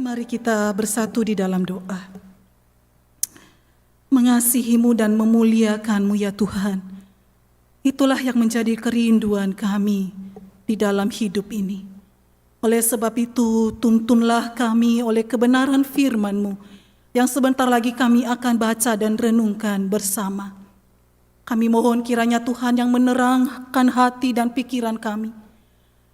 Mari kita bersatu di dalam doa. Mengasihi-Mu dan memuliakan-Mu ya Tuhan. Itulah yang menjadi kerinduan kami di dalam hidup ini. Oleh sebab itu, tuntunlah kami oleh kebenaran firman-Mu yang sebentar lagi kami akan baca dan renungkan bersama. Kami mohon kiranya Tuhan yang menerangkan hati dan pikiran kami,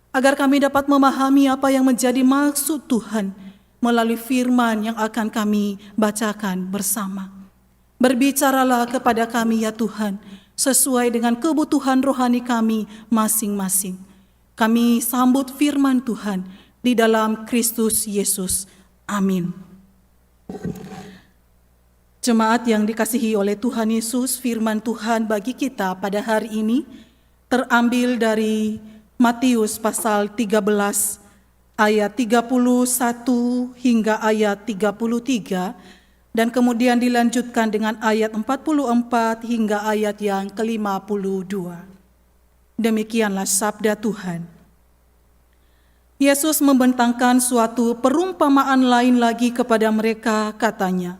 agar kami dapat memahami apa yang menjadi maksud Tuhan melalui firman yang akan kami bacakan bersama. Berbicaralah kepada kami ya Tuhan, sesuai dengan kebutuhan rohani kami masing-masing. Kami sambut firman Tuhan di dalam Kristus Yesus. Amin. Jemaat yang dikasihi oleh Tuhan Yesus, firman Tuhan bagi kita pada hari ini terambil dari Matius pasal 13 ayat 31 hingga ayat 33 dan kemudian dilanjutkan dengan ayat 44 hingga ayat yang ke-52. Demikianlah sabda Tuhan. Yesus membentangkan suatu perumpamaan lain lagi kepada mereka, katanya,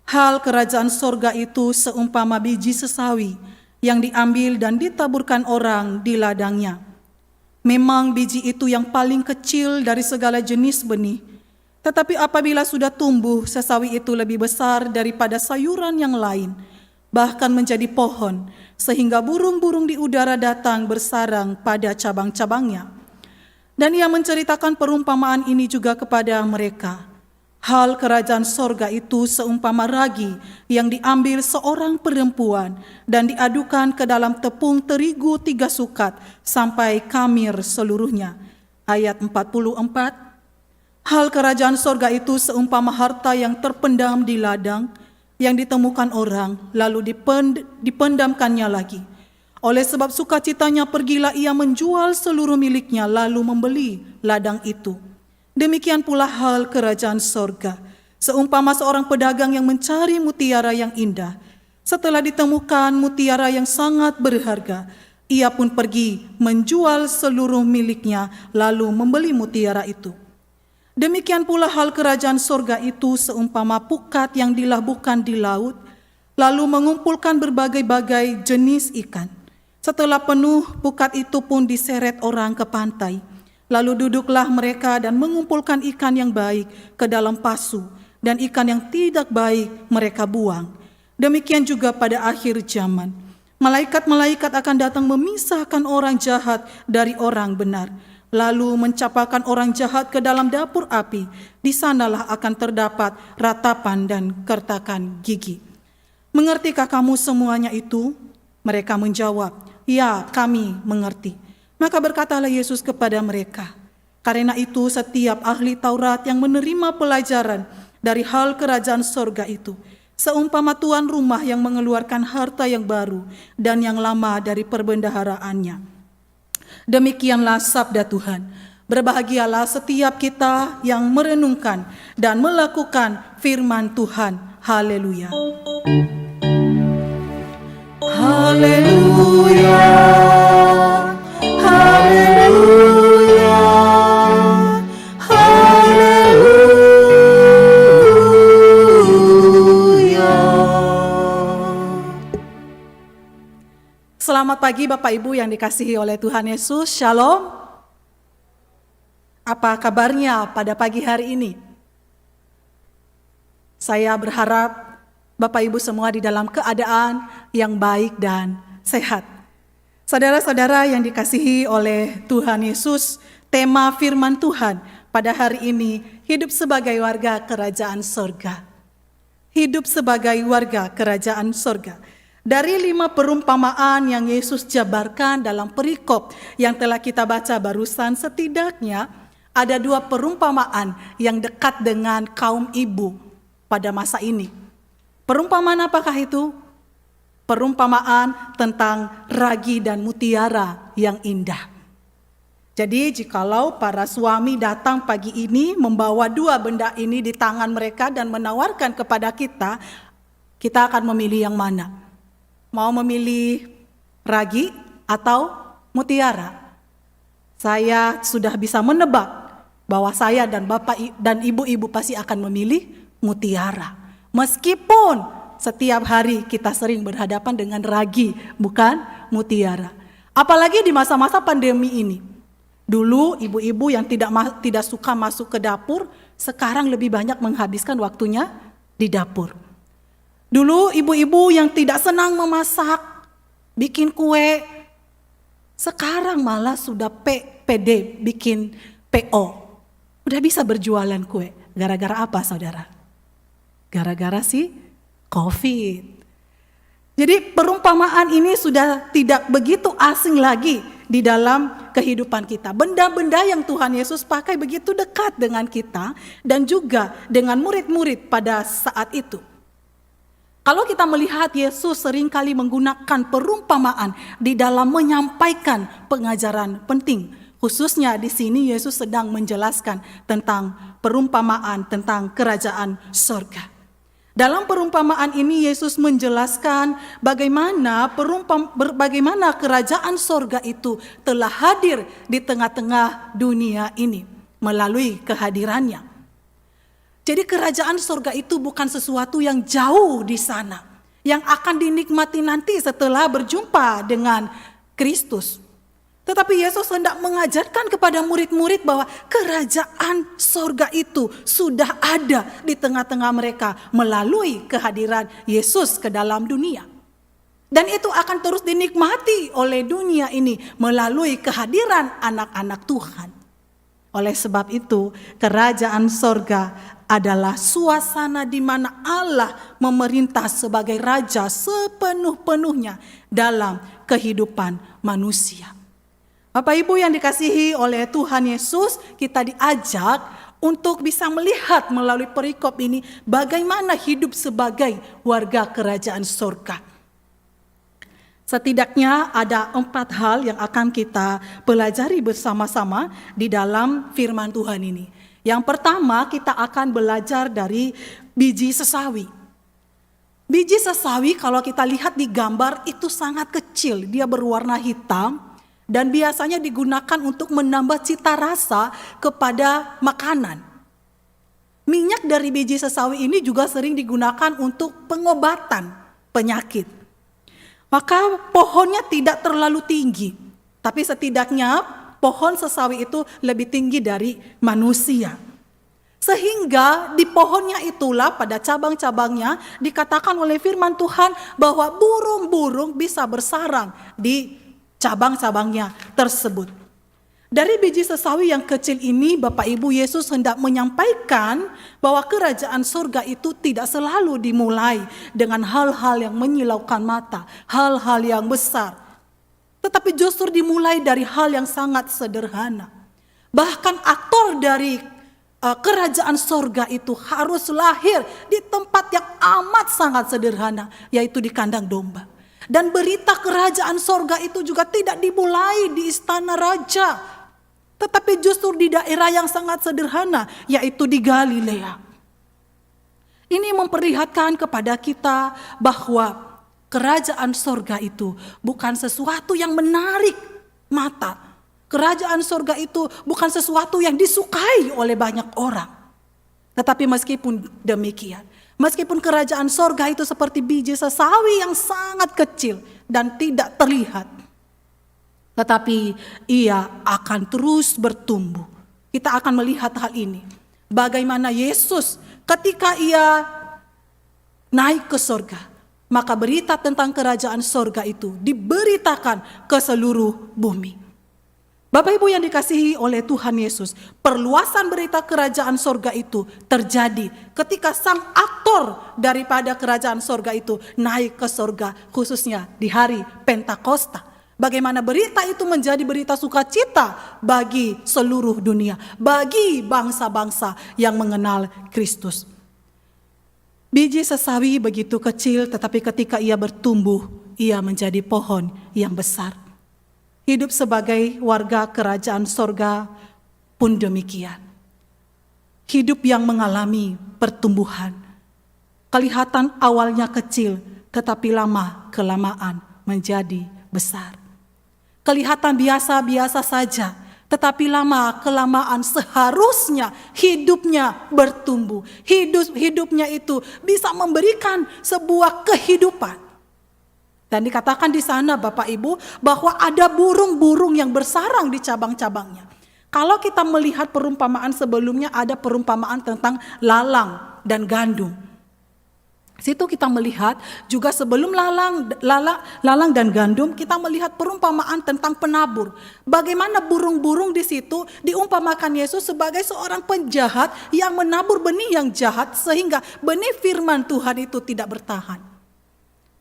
hal kerajaan sorga itu seumpama biji sesawi yang diambil dan ditaburkan orang di ladangnya. Memang biji itu yang paling kecil dari segala jenis benih, tetapi apabila sudah tumbuh, sesawi itu lebih besar daripada sayuran yang lain, bahkan menjadi pohon, sehingga burung-burung di udara datang bersarang pada cabang-cabangnya. Dan ia menceritakan perumpamaan ini juga kepada mereka. Hal kerajaan sorga itu seumpama ragi yang diambil seorang perempuan dan diadukan ke dalam tepung terigu 3 sukat sampai kamir seluruhnya. Ayat 44. Hal kerajaan sorga itu seumpama harta yang terpendam di ladang yang ditemukan orang lalu dipendamkannya lagi. Oleh sebab sukacitanya pergilah ia menjual seluruh miliknya lalu membeli ladang itu. Demikian pula hal kerajaan sorga, seumpama seorang pedagang yang mencari mutiara yang indah. Setelah ditemukan mutiara yang sangat berharga, ia pun pergi menjual seluruh miliknya lalu membeli mutiara itu. Demikian pula hal kerajaan sorga itu seumpama pukat yang dilabuhkan di laut, lalu mengumpulkan berbagai-bagai jenis ikan. Setelah penuh, pukat itu pun diseret orang ke pantai. Lalu duduklah mereka dan mengumpulkan ikan yang baik ke dalam pasu, dan ikan yang tidak baik mereka buang. Demikian juga pada akhir zaman. Malaikat-malaikat akan datang memisahkan orang jahat dari orang benar, lalu mencapakan orang jahat ke dalam dapur api. Di sanalah akan terdapat ratapan dan kertakan gigi. Mengertikah kamu semuanya itu? Mereka menjawab, ya, kami mengerti. Maka berkatalah Yesus kepada mereka, karena itu setiap ahli Taurat yang menerima pelajaran dari hal kerajaan sorga itu, seumpama tuan rumah yang mengeluarkan harta yang baru dan yang lama dari perbendaharaannya. Demikianlah sabda Tuhan. Berbahagialah setiap kita yang merenungkan dan melakukan firman Tuhan. Haleluya. Haleluya. Haleluya, haleluya. Selamat pagi Bapak Ibu yang dikasihi oleh Tuhan Yesus. Shalom. Apa kabarnya pada pagi hari ini? Saya berharap Bapak Ibu semua di dalam keadaan yang baik dan sehat. Saudara-saudara yang dikasihi oleh Tuhan Yesus, tema firman Tuhan pada hari ini, hidup sebagai warga kerajaan sorga. Hidup sebagai warga kerajaan sorga. Dari 5 perumpamaan yang Yesus jabarkan dalam perikop yang telah kita baca barusan, setidaknya ada 2 perumpamaan yang dekat dengan kaum ibu pada masa ini. Perumpamaan apakah itu? Perumpamaan tentang ragi dan mutiara yang indah. Jadi jikalau para suami datang pagi ini membawa 2 benda ini di tangan mereka dan menawarkan kepada kita, kita akan memilih yang mana? Mau memilih ragi atau mutiara? Saya sudah bisa menebak bahwa saya dan Bapak dan Ibu-ibu pasti akan memilih mutiara. Meskipun setiap hari kita sering berhadapan dengan ragi, bukan mutiara. Apalagi di masa-masa pandemi ini. Dulu ibu-ibu yang tidak suka masuk ke dapur, sekarang lebih banyak menghabiskan waktunya di dapur. Dulu ibu-ibu yang tidak senang memasak, bikin kue, sekarang malah sudah pede bikin PO. Udah bisa berjualan kue. Gara-gara apa saudara? Gara-gara si COVID. Jadi perumpamaan ini sudah tidak begitu asing lagi di dalam kehidupan kita. Benda-benda yang Tuhan Yesus pakai begitu dekat dengan kita dan juga dengan murid-murid pada saat itu. Kalau kita melihat Yesus seringkali menggunakan perumpamaan di dalam menyampaikan pengajaran penting. Khususnya di sini Yesus sedang menjelaskan tentang perumpamaan tentang kerajaan surga. Dalam perumpamaan ini Yesus menjelaskan bagaimana kerajaan surga itu telah hadir di tengah-tengah dunia ini melalui kehadirannya. Jadi kerajaan surga itu bukan sesuatu yang jauh di sana, yang akan dinikmati nanti setelah berjumpa dengan Kristus. Tetapi Yesus hendak mengajarkan kepada murid-murid bahwa kerajaan surga itu sudah ada di tengah-tengah mereka melalui kehadiran Yesus ke dalam dunia. Dan itu akan terus dinikmati oleh dunia ini melalui kehadiran anak-anak Tuhan. Oleh sebab itu, kerajaan surga adalah suasana di mana Allah memerintah sebagai raja sepenuh-penuhnya dalam kehidupan manusia. Bapak Ibu yang dikasihi oleh Tuhan Yesus, kita diajak untuk bisa melihat melalui perikop ini bagaimana hidup sebagai warga kerajaan surga. Setidaknya ada 4 hal yang akan kita pelajari bersama-sama di dalam firman Tuhan ini. Yang pertama, kita akan belajar dari biji sesawi. Biji sesawi kalau kita lihat di gambar itu sangat kecil, dia berwarna hitam. Dan biasanya digunakan untuk menambah cita rasa kepada makanan. Minyak dari biji sesawi ini juga sering digunakan untuk pengobatan penyakit. Maka pohonnya tidak terlalu tinggi, tapi setidaknya pohon sesawi itu lebih tinggi dari manusia. Sehingga di pohonnya itulah pada cabang-cabangnya dikatakan oleh firman Tuhan bahwa burung-burung bisa bersarang di cabang-cabangnya tersebut. Dari biji sesawi yang kecil ini, Bapak Ibu, Yesus hendak menyampaikan bahwa kerajaan surga itu tidak selalu dimulai dengan hal-hal yang menyilaukan mata, hal-hal yang besar. Tetapi justru dimulai dari hal yang sangat sederhana. Bahkan aktor dari kerajaan surga itu harus lahir di tempat yang amat sangat sederhana, yaitu di kandang domba. Dan berita kerajaan sorga itu juga tidak dimulai di istana raja, tetapi justru di daerah yang sangat sederhana, yaitu di Galilea. Ini memperlihatkan kepada kita bahwa kerajaan sorga itu bukan sesuatu yang menarik mata. Kerajaan sorga itu bukan sesuatu yang disukai oleh banyak orang. Tetapi meskipun demikian, meskipun kerajaan sorga itu seperti biji sesawi yang sangat kecil dan tidak terlihat, tetapi ia akan terus bertumbuh. Kita akan melihat hal ini. Bagaimana Yesus ketika ia naik ke sorga, maka berita tentang kerajaan sorga itu diberitakan ke seluruh bumi. Bapak Ibu yang dikasihi oleh Tuhan Yesus, perluasan berita kerajaan sorga itu terjadi ketika sang aktor daripada kerajaan sorga itu naik ke sorga, khususnya di hari Pentakosta. Bagaimana berita itu menjadi berita sukacita bagi seluruh dunia, bagi bangsa-bangsa yang mengenal Kristus. Biji sesawi begitu kecil, tetapi ketika ia bertumbuh, ia menjadi pohon yang besar. Hidup sebagai warga kerajaan sorga pun demikian. Hidup yang mengalami pertumbuhan. Kelihatan awalnya kecil, tetapi lama-kelamaan menjadi besar. Kelihatan biasa-biasa saja, Tetapi lama-kelamaan seharusnya hidupnya bertumbuh. Hidupnya itu bisa memberikan sebuah kehidupan. Dan dikatakan di sana Bapak Ibu bahwa ada burung-burung yang bersarang di cabang-cabangnya. Kalau kita melihat perumpamaan sebelumnya, ada perumpamaan tentang lalang dan gandum. Situ kita melihat juga sebelum lalang dan gandum, kita melihat perumpamaan tentang penabur. Bagaimana burung-burung di situ diumpamakan Yesus sebagai seorang penjahat yang menabur benih yang jahat sehingga benih firman Tuhan itu tidak bertahan.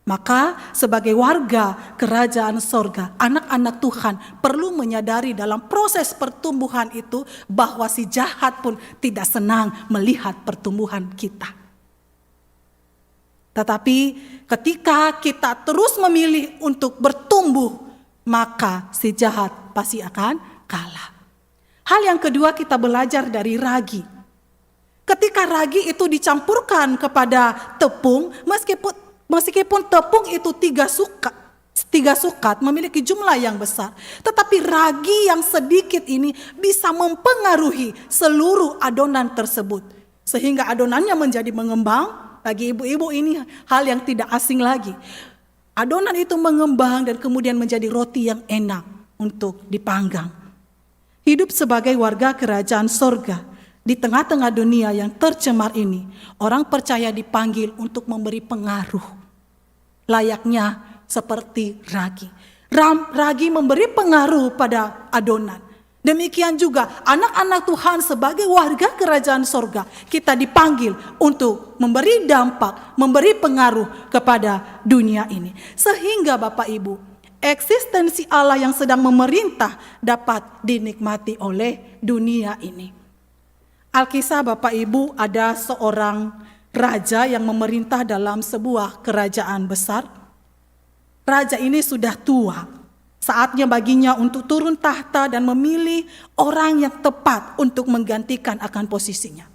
Maka sebagai warga kerajaan sorga, anak-anak Tuhan perlu menyadari dalam proses pertumbuhan itu bahwa si jahat pun tidak senang melihat pertumbuhan kita. Tetapi ketika kita terus memilih untuk bertumbuh, maka si jahat pasti akan kalah. Hal yang kedua kita belajar dari ragi. Ketika ragi itu dicampurkan kepada tepung, meskipun tepung itu tiga sukat memiliki jumlah yang besar, tetapi ragi yang sedikit ini bisa mempengaruhi seluruh adonan tersebut. Sehingga adonannya menjadi mengembang. Bagi ibu-ibu ini hal yang tidak asing lagi. Adonan itu mengembang dan kemudian menjadi roti yang enak untuk dipanggang. Hidup sebagai warga kerajaan sorga di tengah-tengah dunia yang tercemar ini, orang percaya dipanggil untuk memberi pengaruh. Layaknya seperti ragi. Ragi memberi pengaruh pada adonan. Demikian juga anak-anak Tuhan sebagai warga kerajaan sorga, kita dipanggil untuk memberi dampak, memberi pengaruh kepada dunia ini. Sehingga Bapak Ibu, eksistensi Allah yang sedang memerintah dapat dinikmati oleh dunia ini. Alkisah Bapak Ibu, ada seorang raja yang memerintah dalam sebuah kerajaan besar. Raja ini sudah tua. Saatnya baginya untuk turun tahta dan memilih orang yang tepat untuk menggantikan akan posisinya.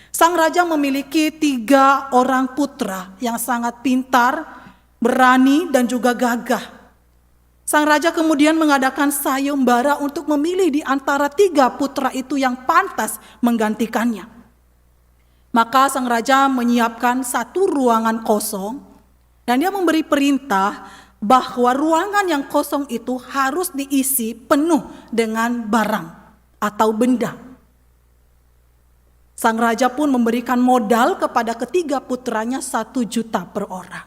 Sang raja memiliki 3 orang putra yang sangat pintar, berani dan juga gagah. Sang raja kemudian mengadakan sayembara untuk memilih di antara 3 putra itu yang pantas menggantikannya. Maka sang raja menyiapkan 1 ruangan kosong dan dia memberi perintah bahwa ruangan yang kosong itu harus diisi penuh dengan barang atau benda. Sang raja pun memberikan modal kepada ketiga putranya 1 juta per orang.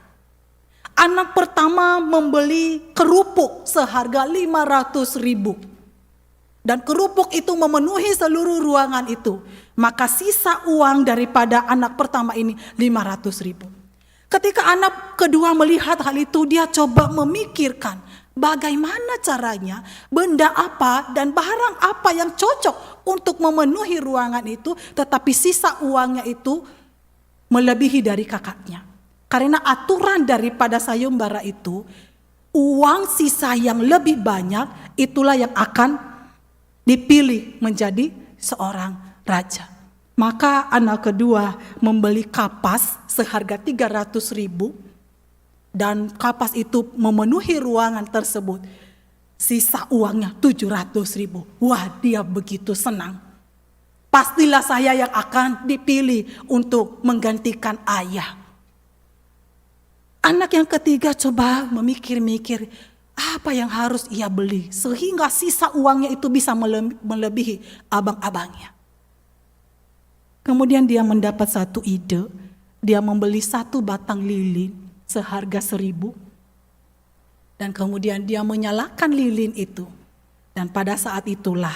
Anak pertama membeli kerupuk seharga 500.000. Dan kerupuk itu memenuhi seluruh ruangan itu. Maka sisa uang daripada anak pertama ini 500.000. Ketika anak kedua melihat hal itu, dia coba memikirkan bagaimana caranya, benda apa dan barang apa yang cocok untuk memenuhi ruangan itu, tetapi sisa uangnya itu melebihi dari kakaknya. Karena aturan daripada sayembara itu, uang sisa yang lebih banyak itulah yang akan dipilih menjadi seorang raja. Maka anak kedua membeli kapas seharga 300.000 dan kapas itu memenuhi ruangan tersebut. Sisa uangnya 700.000. Wah, dia begitu senang. Pastilah saya yang akan dipilih untuk menggantikan ayah. Anak yang ketiga coba memikir-mikir apa yang harus ia beli sehingga sisa uangnya itu bisa melebihi abang-abangnya. Kemudian dia mendapat 1 ide, dia membeli 1 batang lilin seharga 1.000. Dan kemudian dia menyalakan lilin itu. Dan pada saat itulah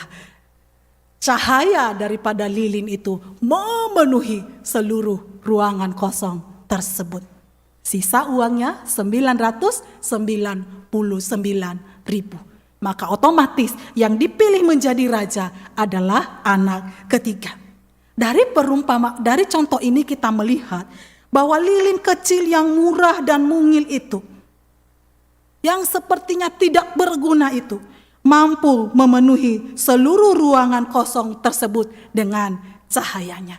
cahaya daripada lilin itu memenuhi seluruh ruangan kosong tersebut. Sisa uangnya 999.000. Maka otomatis yang dipilih menjadi raja adalah anak ketiga. Dari contoh ini kita melihat bahwa lilin kecil yang murah dan mungil itu, yang sepertinya tidak berguna itu, mampu memenuhi seluruh ruangan kosong tersebut dengan cahayanya.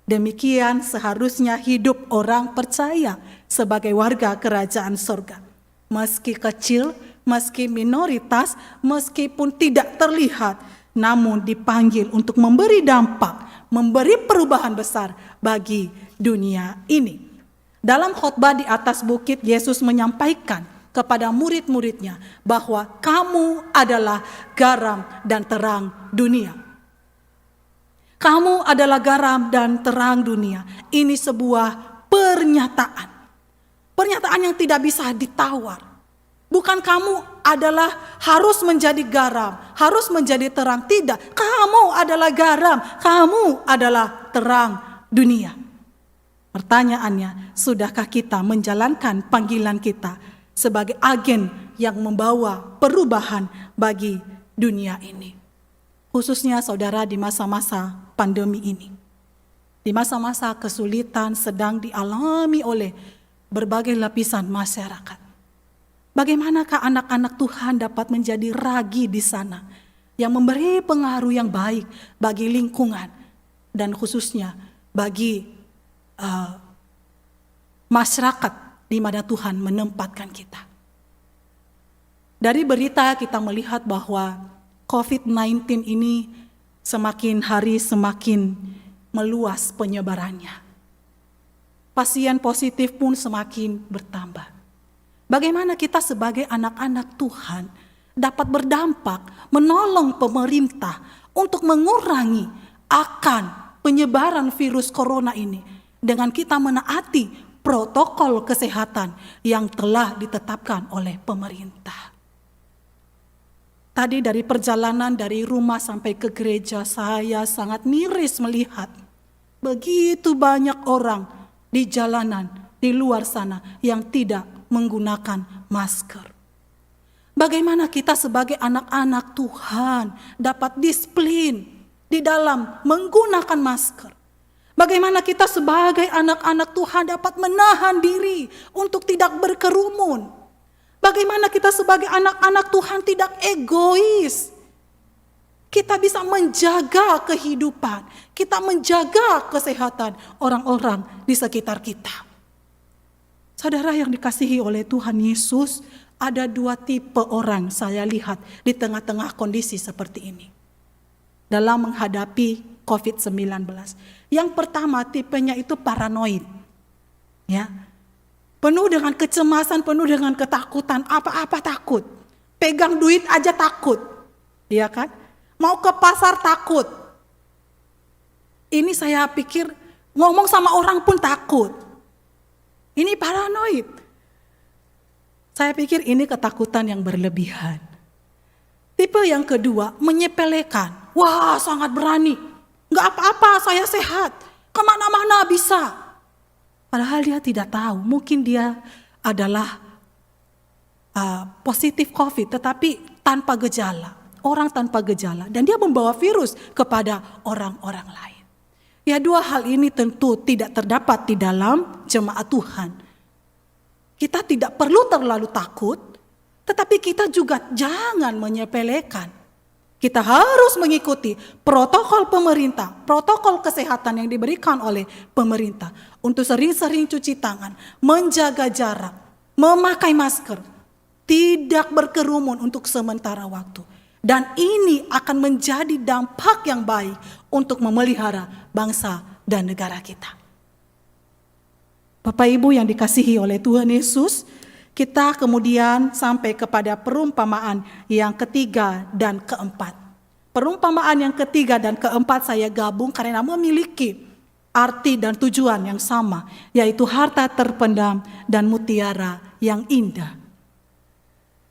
Demikian seharusnya hidup orang percaya sebagai warga kerajaan sorga. Meski kecil, meski minoritas, meskipun tidak terlihat, namun dipanggil untuk memberi dampak, memberi perubahan besar bagi dunia ini. Dalam khotbah di atas bukit, Yesus menyampaikan kepada murid-muridnya bahwa kamu adalah garam dan terang dunia. Kamu adalah garam dan terang dunia. Ini sebuah pernyataan. Pernyataan yang tidak bisa ditawar. Bukan kamu adalah harus menjadi garam, harus menjadi terang. Tidak, kamu adalah garam, kamu adalah terang dunia. Pertanyaannya, sudahkah kita menjalankan panggilan kita sebagai agen yang membawa perubahan bagi dunia ini? Khususnya saudara di masa-masa pandemi ini. Di masa-masa kesulitan sedang dialami oleh berbagai lapisan masyarakat. Bagaimanakah anak-anak Tuhan dapat menjadi ragi di sana yang memberi pengaruh yang baik bagi lingkungan dan khususnya bagi masyarakat di mana Tuhan menempatkan kita. Dari berita kita melihat bahwa COVID-19 ini semakin hari semakin meluas penyebarannya. Pasien positif pun semakin bertambah. Bagaimana kita sebagai anak-anak Tuhan dapat berdampak menolong pemerintah untuk mengurangi akan penyebaran virus corona ini dengan kita menaati protokol kesehatan yang telah ditetapkan oleh pemerintah. Tadi dari perjalanan dari rumah sampai ke gereja, saya sangat miris melihat begitu banyak orang di jalanan di luar sana yang tidak menggunakan masker. Bagaimana kita sebagai anak-anak Tuhan dapat disiplin di dalam menggunakan masker? Bagaimana kita sebagai anak-anak Tuhan dapat menahan diri untuk tidak berkerumun? Bagaimana kita sebagai anak-anak Tuhan tidak egois? Kita bisa menjaga kehidupan, kita menjaga kesehatan orang-orang di sekitar kita. Saudara yang dikasihi oleh Tuhan Yesus, ada dua tipe orang saya lihat di tengah-tengah kondisi seperti ini. Dalam menghadapi COVID-19. Yang pertama tipenya itu paranoid. Ya. Penuh dengan kecemasan, penuh dengan ketakutan, apa-apa takut. Pegang duit aja takut. Iya kan? Mau ke pasar takut. Ini saya pikir ngomong sama orang pun takut. Ini paranoid. Saya pikir ini ketakutan yang berlebihan. Tipe yang kedua, menyepelekan. Wah, sangat berani. Gak apa-apa, saya sehat. Kemana-mana bisa. Padahal dia tidak tahu, mungkin dia adalah positif COVID, tetapi tanpa gejala. Orang tanpa gejala. Dan dia membawa virus kepada orang-orang lain. Ya, dua hal ini tentu tidak terdapat di dalam jemaat Tuhan. Kita tidak perlu terlalu takut, tetapi kita juga jangan menyepelekan. Kita harus mengikuti protokol pemerintah, protokol kesehatan yang diberikan oleh pemerintah. Untuk sering-sering cuci tangan, menjaga jarak, memakai masker, tidak berkerumun untuk sementara waktu. Dan ini akan menjadi dampak yang baik untuk memelihara bangsa dan negara kita. Bapak Ibu yang dikasihi oleh Tuhan Yesus, kita kemudian sampai kepada perumpamaan yang ketiga dan keempat. Perumpamaan yang ketiga dan keempat saya gabung karena memiliki arti dan tujuan yang sama, yaitu harta terpendam dan mutiara yang indah.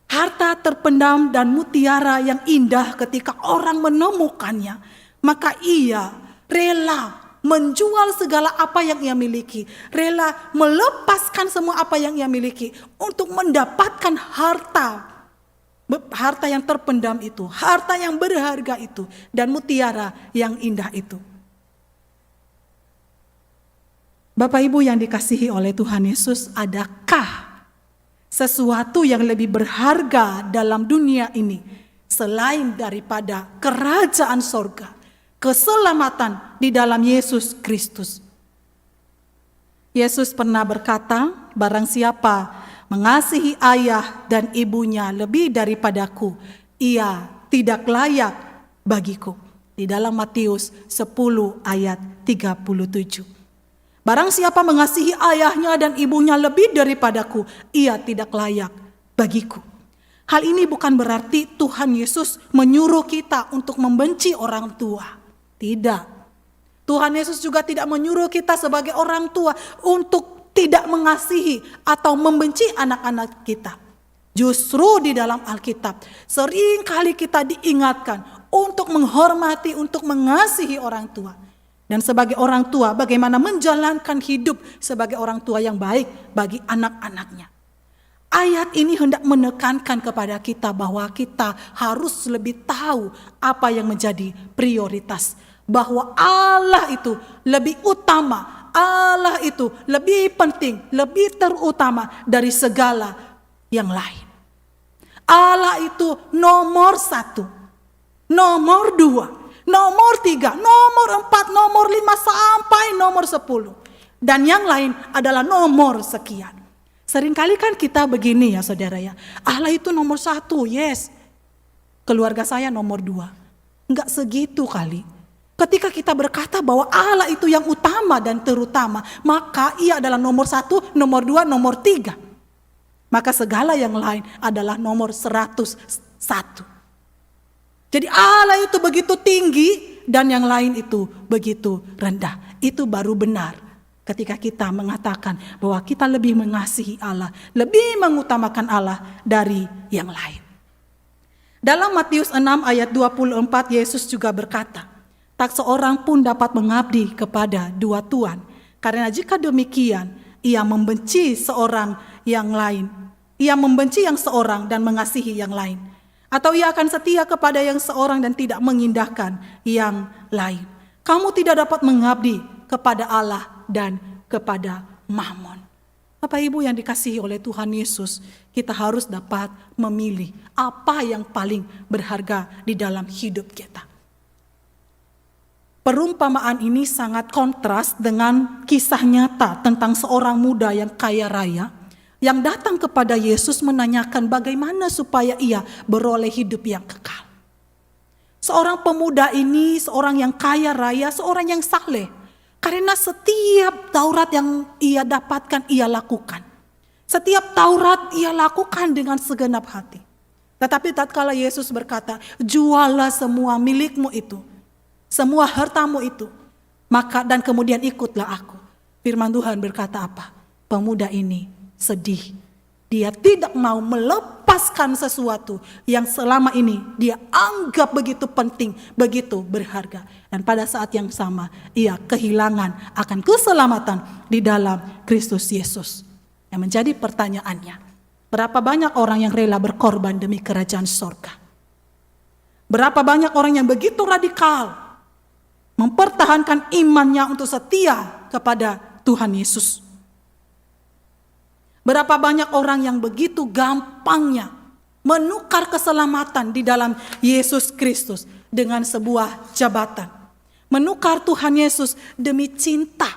Harta terpendam dan mutiara yang indah ketika orang menemukannya, maka ia rela menjual segala apa yang ia miliki, rela melepaskan semua apa yang ia miliki untuk mendapatkan harta yang terpendam itu, harta yang berharga itu, dan mutiara yang indah itu. Bapak Ibu yang dikasihi oleh Tuhan Yesus, adakah sesuatu yang lebih berharga dalam dunia ini selain daripada kerajaan sorga, keselamatan di dalam Yesus Kristus? Yesus pernah berkata, barang siapa mengasihi ayah dan ibunya lebih daripadaku, ia tidak layak bagiku. Di dalam Matius 10 ayat 37. Barang siapa mengasihi ayahnya dan ibunya lebih daripadaku, ia tidak layak bagiku. Hal ini bukan berarti Tuhan Yesus menyuruh kita untuk membenci orang tua. Tidak. Tuhan Yesus juga tidak menyuruh kita sebagai orang tua untuk tidak mengasihi atau membenci anak-anak kita. Justru di dalam Alkitab sering kali kita diingatkan untuk menghormati, untuk mengasihi orang tua. Dan sebagai orang tua bagaimana menjalankan hidup sebagai orang tua yang baik bagi anak-anaknya. Ayat ini hendak menekankan kepada kita bahwa kita harus lebih tahu apa yang menjadi prioritas. Bahwa Allah itu lebih utama, Allah itu lebih penting, lebih terutama dari segala yang lain. Allah itu nomor 1, nomor 2, nomor 3, nomor 4, nomor 5 sampai nomor 10. Dan yang lain adalah nomor sekian. Seringkali kan kita begini ya saudara ya. Allah itu nomor 1, yes. Keluarga saya nomor 2. Enggak segitu kali. Ketika kita berkata bahwa Allah itu yang utama dan terutama, maka ia adalah nomor 1, nomor 2, nomor 3. Maka segala yang lain adalah nomor 101. Jadi Allah itu begitu tinggi dan yang lain itu begitu rendah. Itu baru benar ketika kita mengatakan bahwa kita lebih mengasihi Allah, lebih mengutamakan Allah dari yang lain. Dalam Matius 6 ayat 24 Yesus juga berkata, tak seorang pun dapat mengabdi kepada dua tuan. Karena jika demikian, ia membenci seorang yang lain. Ia membenci yang seorang dan mengasihi yang lain. Atau ia akan setia kepada yang seorang dan tidak mengindahkan yang lain. Kamu tidak dapat mengabdi kepada Allah dan kepada Mammon. Bapak Ibu yang dikasihi oleh Tuhan Yesus, kita harus dapat memilih apa yang paling berharga di dalam hidup kita. Perumpamaan ini sangat kontras dengan kisah nyata tentang seorang muda yang kaya raya yang datang kepada Yesus menanyakan bagaimana supaya ia beroleh hidup yang kekal. Seorang pemuda ini, seorang yang kaya raya, seorang yang saleh. Karena setiap Taurat yang ia dapatkan, ia lakukan. Setiap Taurat ia lakukan dengan segenap hati. Tetapi tatkala Yesus berkata, jualah semua milikmu itu, semua hartamu itu, maka dan kemudian ikutlah aku. Firman Tuhan berkata apa? Pemuda ini sedih. Dia tidak mau melepaskan sesuatu yang selama ini dia anggap begitu penting, begitu berharga. Dan pada saat yang sama, ia kehilangan akan keselamatan di dalam Kristus Yesus. Yang menjadi pertanyaannya, berapa banyak orang yang rela berkorban demi kerajaan sorga? Berapa banyak orang yang begitu radikal mempertahankan imannya untuk setia kepada Tuhan Yesus? Berapa banyak orang yang begitu gampangnya menukar keselamatan di dalam Yesus Kristus dengan sebuah jabatan. Menukar Tuhan Yesus demi cinta.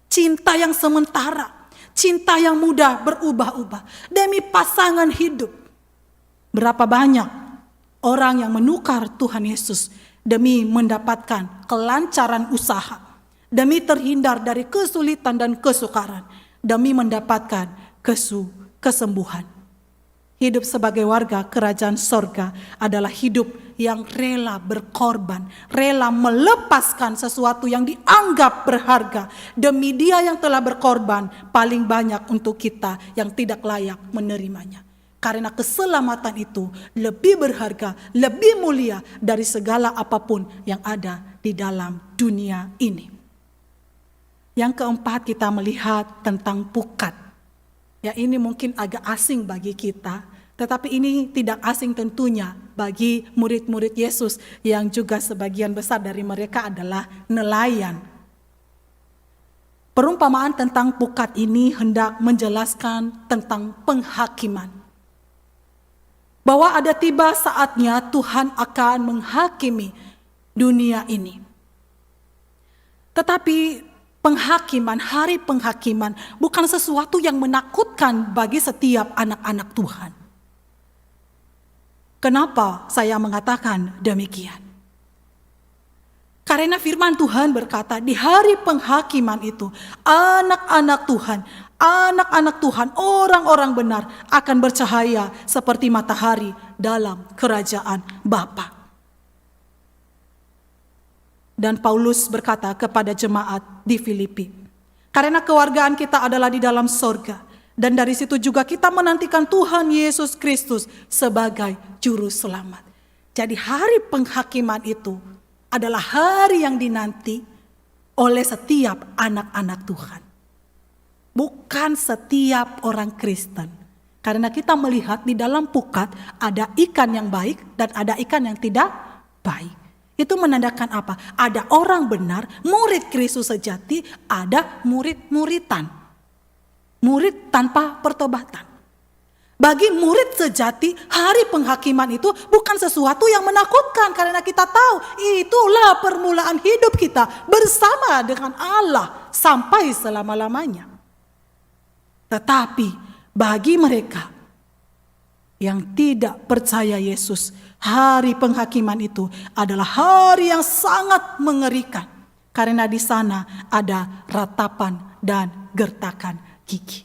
Cinta yang sementara. Cinta yang mudah berubah-ubah. Demi pasangan hidup. Berapa banyak orang yang menukar Tuhan Yesus demi mendapatkan kelancaran usaha. Demi terhindar dari kesulitan dan kesukaran. Demi mendapatkan kesembuhan. Hidup sebagai warga kerajaan sorga adalah hidup yang rela berkorban, rela melepaskan sesuatu yang dianggap berharga demi Dia yang telah berkorban paling banyak untuk kita yang tidak layak menerimanya. Karena keselamatan itu lebih berharga, lebih mulia dari segala apapun yang ada di dalam dunia ini. Yang keempat, kita melihat tentang pukat. Ya, ini mungkin agak asing bagi kita, tetapi ini tidak asing tentunya bagi murid-murid Yesus yang juga sebagian besar dari mereka adalah nelayan. Perumpamaan tentang pukat ini hendak menjelaskan tentang penghakiman. Bahwa ada tiba saatnya Tuhan akan menghakimi dunia ini. Tetapi penghakiman, hari penghakiman bukan sesuatu yang menakutkan bagi setiap anak-anak Tuhan. Kenapa saya mengatakan demikian? Karena firman Tuhan berkata di hari penghakiman itu anak-anak Tuhan, orang-orang benar akan bercahaya seperti matahari dalam kerajaan Bapa. Dan Paulus berkata kepada jemaat di Filipi, karena kewargaan kita adalah di dalam sorga, dan dari situ juga kita menantikan Tuhan Yesus Kristus sebagai juru selamat. Jadi hari penghakiman itu adalah hari yang dinanti oleh setiap anak-anak Tuhan. Bukan setiap orang Kristen. Karena kita melihat di dalam pukat ada ikan yang baik dan ada ikan yang tidak baik. Itu menandakan apa? Ada orang benar, murid Kristus sejati, ada murid-muritan. Murid tanpa pertobatan. Bagi murid sejati, hari penghakiman itu bukan sesuatu yang menakutkan. Karena kita tahu itulah permulaan hidup kita bersama dengan Allah sampai selama-lamanya. Tetapi bagi mereka yang tidak percaya Yesus, hari penghakiman itu adalah hari yang sangat mengerikan. Karena di sana ada ratapan dan gertakan gigi.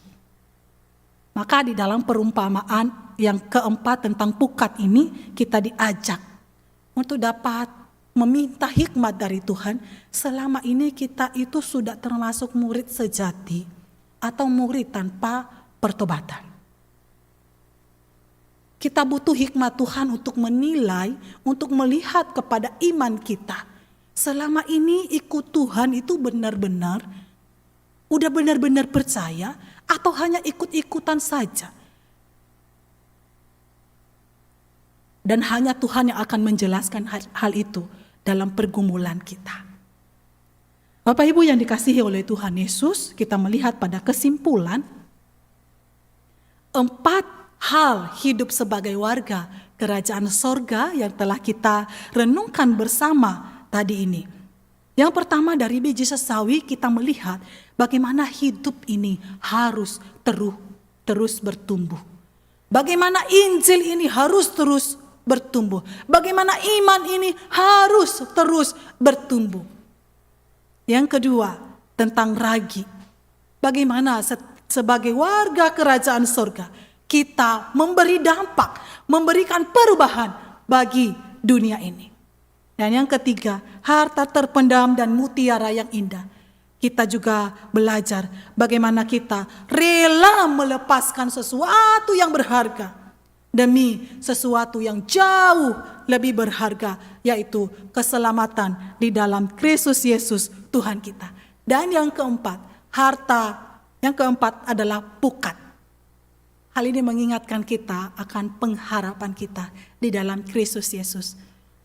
Maka di dalam perumpamaan yang keempat tentang pukat ini kita diajak untuk dapat meminta hikmat dari Tuhan. Selama ini kita itu sudah termasuk murid sejati atau murid tanpa pertobatan. Kita butuh hikmat Tuhan untuk menilai, untuk melihat kepada iman kita. Selama ini ikut Tuhan itu benar-benar, udah benar-benar percaya atau hanya ikut-ikutan saja. Dan hanya Tuhan yang akan menjelaskan hal itu dalam pergumulan kita. Bapak Ibu yang dikasihi oleh Tuhan Yesus, kita melihat pada kesimpulan 4 hal hidup sebagai warga kerajaan sorga yang telah kita renungkan bersama tadi ini. Yang pertama dari biji sesawi kita melihat bagaimana hidup ini harus terus bertumbuh. Bagaimana Injil ini harus terus bertumbuh. Bagaimana iman ini harus terus bertumbuh. Yang kedua tentang ragi. Bagaimana sebagai warga kerajaan sorga kita memberi dampak, memberikan perubahan bagi dunia ini. Dan yang ketiga, harta terpendam dan mutiara yang indah. Kita juga belajar bagaimana kita rela melepaskan sesuatu yang berharga demi sesuatu yang jauh lebih berharga, yaitu keselamatan di dalam Kristus Yesus Tuhan kita. Dan yang keempat, yang keempat adalah pukat. Hal ini mengingatkan kita akan pengharapan kita di dalam Kristus Yesus.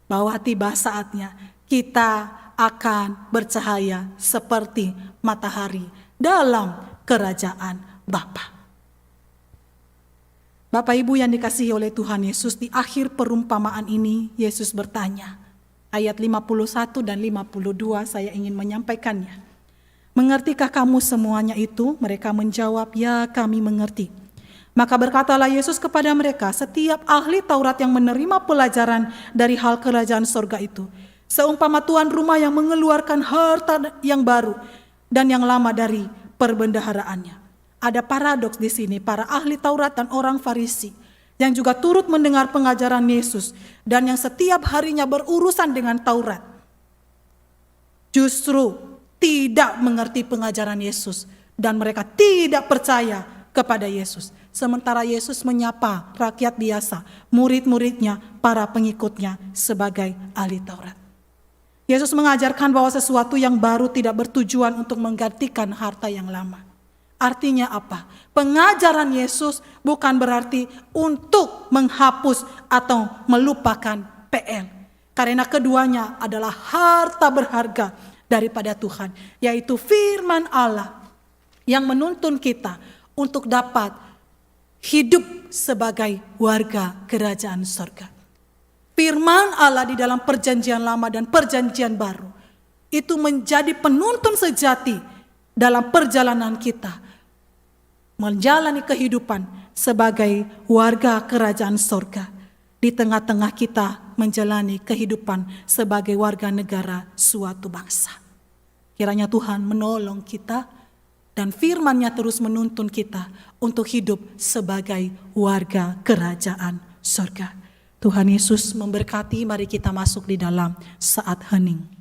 Bahwa tiba saatnya kita akan bercahaya seperti matahari dalam kerajaan Bapa. Bapak Ibu yang dikasihi oleh Tuhan Yesus, di akhir perumpamaan ini Yesus bertanya. Ayat 51 dan 52 saya ingin menyampaikannya. Mengertikah kamu semuanya itu? Mereka menjawab, ya kami mengerti. Maka berkatalah Yesus kepada mereka, setiap ahli Taurat yang menerima pelajaran dari hal kerajaan sorga itu, seumpama tuan rumah yang mengeluarkan harta yang baru dan yang lama dari perbendaharaannya. Ada paradoks di sini, para ahli Taurat dan orang Farisi yang juga turut mendengar pengajaran Yesus dan yang setiap harinya berurusan dengan Taurat, justru tidak mengerti pengajaran Yesus dan mereka tidak percaya kepada Yesus. Sementara Yesus menyapa rakyat biasa, murid-muridnya, para pengikutnya sebagai ahli Taurat. Yesus mengajarkan bahwa sesuatu yang baru tidak bertujuan untuk menggantikan harta yang lama. Artinya apa? Pengajaran Yesus bukan berarti untuk menghapus atau melupakan PL. Karena keduanya adalah harta berharga daripada Tuhan, yaitu firman Allah yang menuntun kita untuk dapat hidup sebagai warga kerajaan sorga. Firman Allah di dalam perjanjian lama dan perjanjian baru itu menjadi penuntun sejati dalam perjalanan kita menjalani kehidupan sebagai warga kerajaan sorga. Di tengah-tengah kita menjalani kehidupan sebagai warga negara suatu bangsa. Kiranya Tuhan menolong kita dan firman-Nya terus menuntun kita untuk hidup sebagai warga kerajaan sorga. Tuhan Yesus memberkati, mari kita masuk di dalam saat hening.